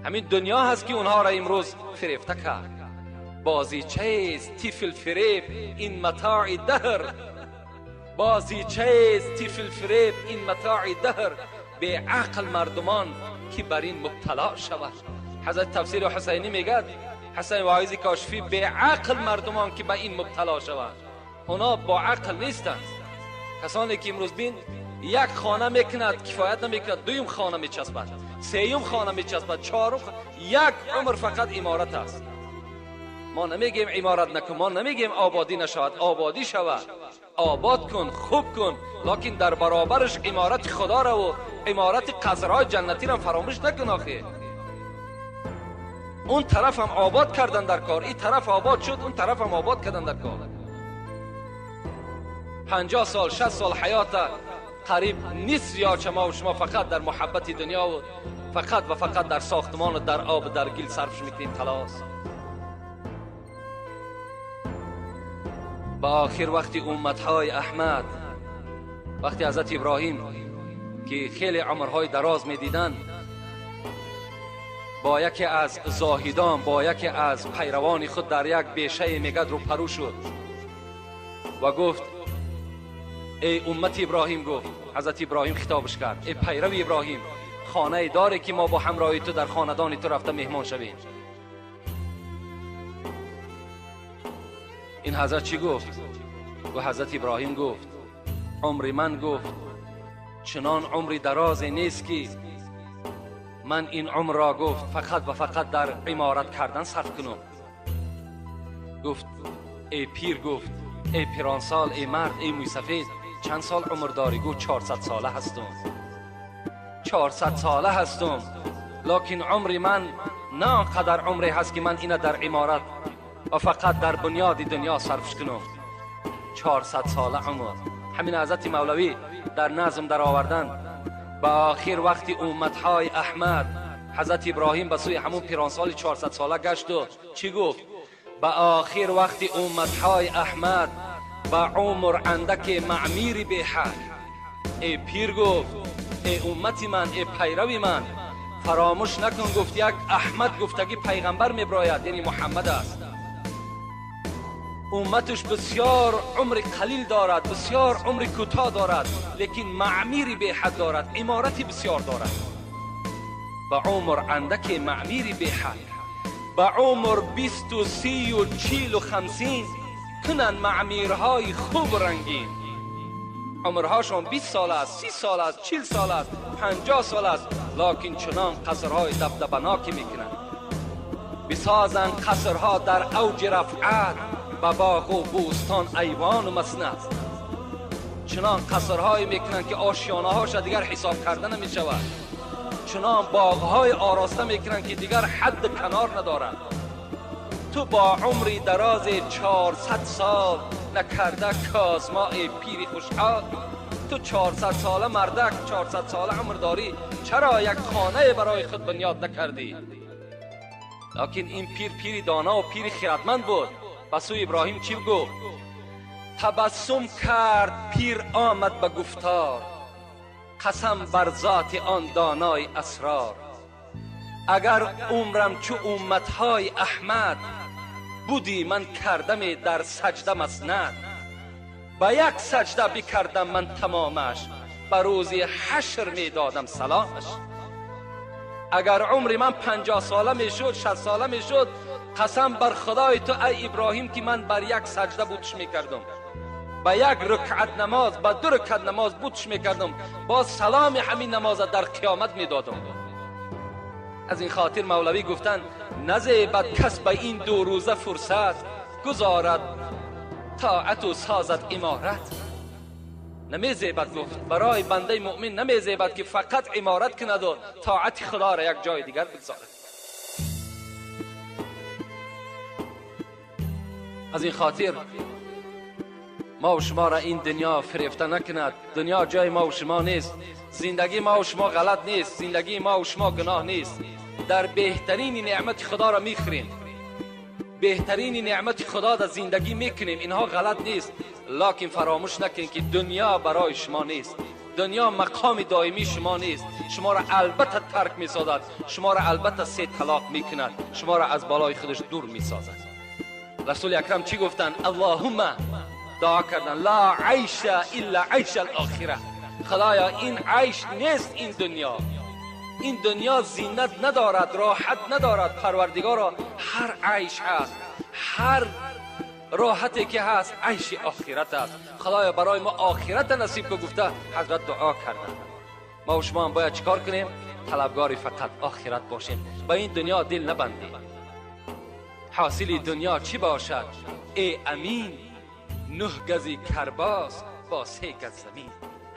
همین دنیا هست که اونها را امروز فریفته کرد. بازیچه طفل فریب این متاع دهر، بازیچه طفل فریب این متاع دهر، به عقل مردمان که بر این مبتلا شود. حضرت تفسیر حسینی میگه، حسین واعظی کاشفی، به عقل مردمان که به این مبتلا شود. اونا با عقل نیستند. کسانی که امروز بین یک خانه میکند کفایت نمیکند، دویم خانه میچسبد، سیوم خانه میچسبد، چهارم یک عمر فقط امارت است. ما نمیگیم امارت نکن، ما نمیگیم آبادی نشود، آبادی شود، آباد کن، خوب کن، لکن در برابرش امارت خدا را و امارت قصرهای جنتی را فراموش نکن. آخه اون طرف هم آباد کردن در کار، این طرف آباد شد، اون طرف هم آباد کردن در کار. 50 سال 60 سال حیات قریب نیست یا شما و شما فقط در محبت دنیا و فقط و فقط در ساختمان و در آب و در گل صرفش میکنیم. خلاص با آخر وقتی امتهای احمد، وقتی حضرت ابراهیم که خیلی عمرهای دراز میدیدن، با یکی از زاهدان، با یکی از پیروان خود در یک بیشه میگد رو پرو شد و گفت ای امت ابراهیم، گفت حضرت ابراهیم خطابش کرد، ای پیرو ابراهیم، خانه داره که ما با همراهی تو در خاندان تو رفته مهمان شویم. این حضرت چی گفت؟ و حضرت ابراهیم گفت عمر من، گفت چنان عمری درازی نیست که من این عمر را، گفت فقط و فقط در عمارت کردن صرف کنم. گفت ای پیر، گفت ای پیرانسال، ای مرد، ای موی سفید، چند سال عمر داری؟ گفت 400 ساله هستم. 400 ساله هستم، لکن عمر من نه آنقدر عمری هست که من اینا در عمارت و فقط در بنیاد دنیا صرفش کنم. 400 ساله عمر. همین حضرت مولوی در نظم در آوردن، با آخر وقتی امتهای احمد، حضرت ابراهیم به سوی همون پیرانسال 400 ساله گشت و چی گفت؟ با آخر وقتی امتهای احمد با عمر اندک معمیر به حد، ای پیر، گفت ای امتی من، ای پیروی من، فراموش نکن، گفت یک احمد گفتگی پیغمبر میبراید، یعنی محمد است. امتش بسیار عمر قلیل دارد، بسیار عمر کوتاه دارد، لیکن معمیری به حد دارد، عمارتی بسیار دارد. با عمر اندک معمیری به حد، با عمر 20 و 30 و 40 و 50 کنن معمیرهای خوب رنگین. عمرهاشون 20 سال است، 30 سال است، 40 سال است، 50 سال است، لکن چنان قصرهای دبدبناکی میکنن. بسازن قصرها در اوج رفعت، با باغ و بوستان، ایوان و مسند. چنان قصرهای میکنن که آشیانه هاش دیگر حساب کردن نمیشود. چنان باغهای آراسته میکنن که دیگر حد کنار ندارد. تو با عمری دراز 400 سال نکرده کازمای پیری خوشحال، تو 400 ساله مردک، 400 ساله عمر داری، چرا یک خانه برای خود بنیاد نکردی؟ لکن این پیری دانا و پیری خیرتمند بود. بسو ابراهیم چی گفت؟ تبسم کرد پیر آمد به گفتار، قسم بر ذات آن دانای اسرار. اگر عمرم چو امتهای احمد، بودی من کردم در سجده مسند. با یک سجده بکردم من تمامش، بر روزی حشر می دادم سلامش. اگر عمر من 50 ساله می شد، 60 ساله می شد، قسم بر خدای تو ای ابراهیم که من بر یک سجده بودش می کردم، با یک رکعت نماز، با 2 رکعت نماز بودش می کردم، با سلام همین نماز در قیامت می دادم. از این خاطر مولوی گفتن نزیبد کس به این 2 روزه فرصت، گذارد طاعت و سازد امارت. نمیزیبد، گفت برای بنده مؤمن نمیزیبد که فقط امارت کند و طاعت خدا را یک جای دیگر بگذارد. از این خاطر ما و شما را این دنیا فریفته نکند. دنیا جای ما و شما نیست، زندگی ما و شما غلط نیست، زندگی ما و شما گناه نیست. در بهترین نعمت خدا را میخوریم، بهترین نعمت خدا در زندگی میکنیم، اینها غلط نیست، لکن فراموش نکنید که دنیا برای شما نیست، دنیا مقام دائمی شما نیست. شما را البته ترک میسازد، شما را البته سه طلاق میکند، شما را از بالای خودش دور میسازد. رسول اکرم چی گفتن؟ اللهم، دعا کردن، لا عیش الا عیش الاخره. خدایا این عیش نیست این دنیا، این دنیا زینت ندارد، راحت ندارد. پروردگارا هر عیش هست، هر راحتی که هست عیش آخرت است. خدایا برای ما آخرت نصیب که گفته حضرت دعا کردن. ما و شما هم باید چیکار کنیم؟ طلبگار فقط آخرت باشیم، با این دنیا دل نبندیم. حاصل دنیا چی باشد؟ ای امین 9 گز کرباس با 3 گز زمین.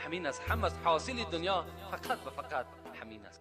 همین است، هم از حاصل دنیا فقط و فقط همین است.